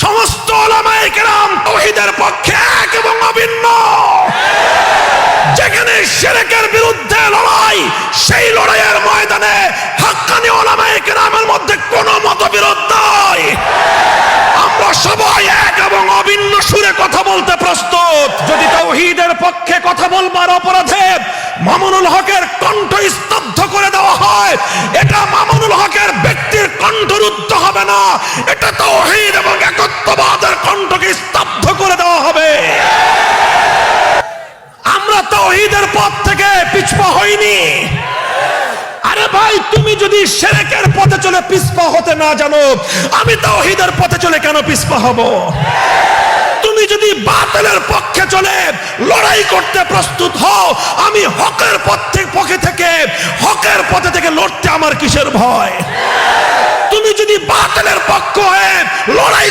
সমস্ত উলামায়ে কেরাম তাওহীদের পক্ষে এক এবং অভিন্ন। যেখানে শিরকের বিরুদ্ধে লড়াই, সেই লড়াইয়ের ময়দানে হাক্কানি উলামায়ে কেরামের মধ্যে কোনো মতবিরোধ নাই। আমরা সবাই এক এবং অভিন্ন সুরে কথা বলতে প্রস্তুত। যদি তাওহীদের পক্ষে কথা বলবার অপরাধে মামুনুল হকের কণ্ঠ স্তব্ধ করে দেওয়া হয়, এটা মামুনুল হকের ব্যক্তির কণ্ঠরুদ্ধ হবে না, এটা তাওহীদ এবং একত্ববাদের কণ্ঠকে স্তব্ধ করে দেওয়া হবে। আমরা তাওহীদের পথ থেকে পিছপা হইনি। আরে ভাই, তুমি যদি শিরকের পথে চলে পিছপা হতে না জানো, আমি তাওহীদের পথে চলে কেন পিছপা হব? তুমি যদি বাতিলের পক্ষে চলে লড়াই করতে প্রস্তুত হও, আমি হকের পথে থেকে লড়তে আমার কিসের ভয়? তুমি যদি বাতিলের পক্ষ হয়ে লড়াই